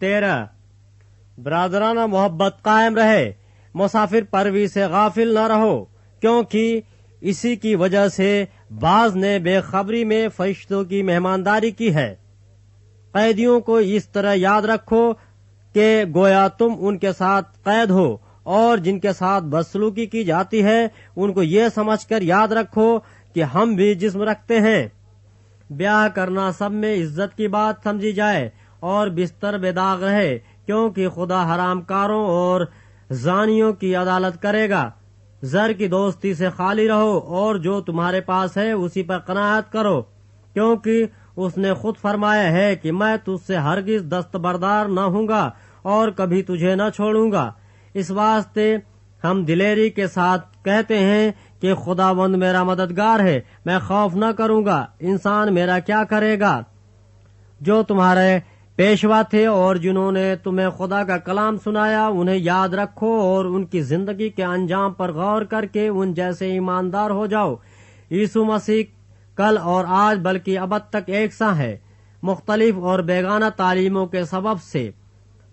13। برادرانہ محبت قائم رہے، مسافر پروی سے غافل نہ رہو، کیونکہ اسی کی وجہ سے بعض نے بے خبری میں فرشتوں کی مہمانداری کی ہے۔ قیدیوں کو اس طرح یاد رکھو کہ گویا تم ان کے ساتھ قید ہو، اور جن کے ساتھ بدسلوکی کی جاتی ہے ان کو یہ سمجھ کر یاد رکھو کہ ہم بھی جسم رکھتے ہیں۔ بیاہ کرنا سب میں عزت کی بات سمجھی جائے اور بستر بے داغ رہے، کیونکہ خدا حرام کاروں اور زانیوں کی عدالت کرے گا۔ زر کی دوستی سے خالی رہو اور جو تمہارے پاس ہے اسی پر قناعت کرو، کیونکہ اس نے خود فرمایا ہے کہ میں تجھ سے ہرگز دستبردار نہ ہوں گا اور کبھی تجھے نہ چھوڑوں گا۔ اس واسطے ہم دلیری کے ساتھ کہتے ہیں کہ خداوند میرا مددگار ہے، میں خوف نہ کروں گا، انسان میرا کیا کرے گا؟ جو تمہارے پیشوا تھے اور جنہوں نے تمہیں خدا کا کلام سنایا انہیں یاد رکھو اور ان کی زندگی کے انجام پر غور کر کے ان جیسے ایماندار ہو جاؤ۔ یسوع مسیح کل اور آج بلکہ ابد تک یکساں ہے۔ مختلف اور بیگانہ تعلیموں کے سبب سے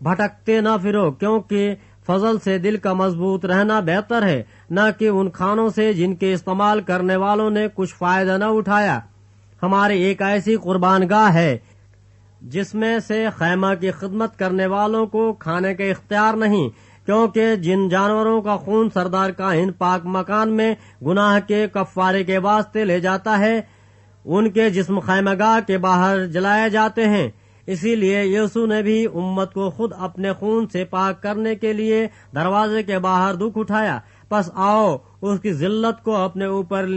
بھٹکتے نہ پھرو، کیونکہ فضل سے دل کا مضبوط رہنا بہتر ہے، نہ کہ ان کھانوں سے جن کے استعمال کرنے والوں نے کچھ فائدہ نہ اٹھایا۔ ہماری ایک ایسی قربان گاہ ہے جس میں سے خیمہ کی خدمت کرنے والوں کو کھانے کا اختیار نہیں، کیونکہ جن جانوروں کا خون سردار کاہن پاک مکان میں گناہ کے کفارے کے واسطے لے جاتا ہے ان کے جسم خیمہ گاہ کے باہر جلائے جاتے ہیں۔ اسی لیے یسوع نے بھی امت کو خود اپنے خون سے پاک کرنے کے لیے دروازے کے باہر دکھ اٹھایا۔ پس آؤ اس کی ذلت کو اپنے اوپر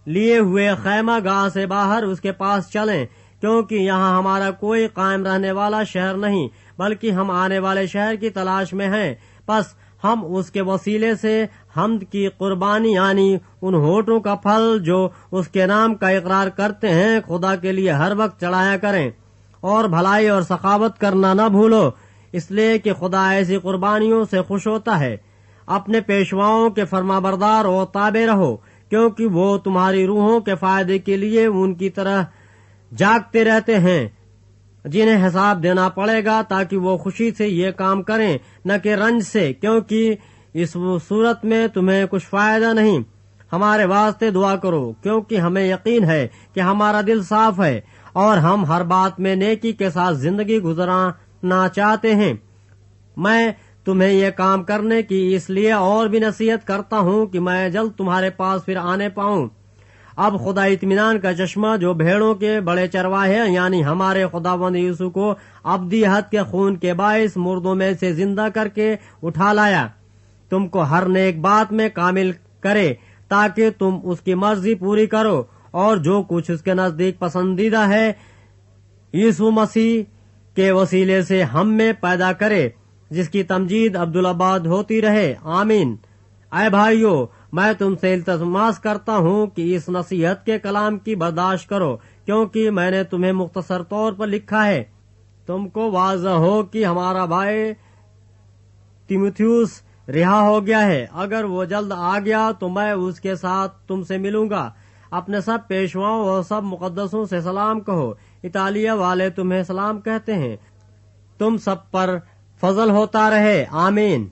لیے ہوئے خیمہ گاہ سے باہر اس کے پاس چلیں، کیونکہ یہاں ہمارا کوئی قائم رہنے والا شہر نہیں، بلکہ ہم آنے والے شہر کی تلاش میں ہیں۔ پس ہم اس کے وسیلے سے حمد کی قربانی یعنی ان ہونٹوں کا پھل جو اس کے نام کا اقرار کرتے ہیں خدا کے لیے ہر وقت چڑھایا کریں، اور بھلائی اور سخاوت کرنا نہ بھولو، اس لیے کہ خدا ایسی قربانیوں سے خوش ہوتا ہے۔ اپنے پیشواؤں کے فرما بردار اور تابع رہو، کیونکہ وہ تمہاری روحوں کے فائدے کے لیے ان کی طرح جاگتے رہتے ہیں جنہیں حساب دینا پڑے گا، تاکہ وہ خوشی سے یہ کام کریں نہ کہ رنج سے، کیونکہ اس صورت میں تمہیں کچھ فائدہ نہیں۔ ہمارے واسطے دعا کرو، کیونکہ ہمیں یقین ہے کہ ہمارا دل صاف ہے اور ہم ہر بات میں نیکی کے ساتھ زندگی گزارنا چاہتے ہیں۔ میں تمہیں یہ کام کرنے کی اس لیے اور بھی نصیحت کرتا ہوں کہ میں جلد تمہارے پاس پھر آنے پاؤں۔ اب خدا اطمینان کا چشمہ جو بھیڑوں کے بڑے چرواہے یعنی ہمارے خداوند یسوع کو ابدی حد کے خون کے باعث مردوں میں سے زندہ کر کے اٹھا لایا، تم کو ہر نیک بات میں کامل کرے، تاکہ تم اس کی مرضی پوری کرو، اور جو کچھ اس کے نزدیک پسندیدہ ہے یسوع مسیح کے وسیلے سے ہم میں پیدا کرے، جس کی تمجید عبدالآباد ہوتی رہے، آمین۔ اے بھائیو، میں تم سے التماس کرتا ہوں کہ اس نصیحت کے کلام کی برداشت کرو، کیونکہ میں نے تمہیں مختصر طور پر لکھا ہے۔ تم کو واضح ہو کہ ہمارا بھائی تیموتھیوس رہا ہو گیا ہے، اگر وہ جلد آ گیا تو میں اس کے ساتھ تم سے ملوں گا۔ اپنے سب پیشواؤں اور سب مقدسوں سے سلام کہو۔ اطالیہ والے تمہیں سلام کہتے ہیں۔ تم سب پر فضل ہوتا رہے، آمین۔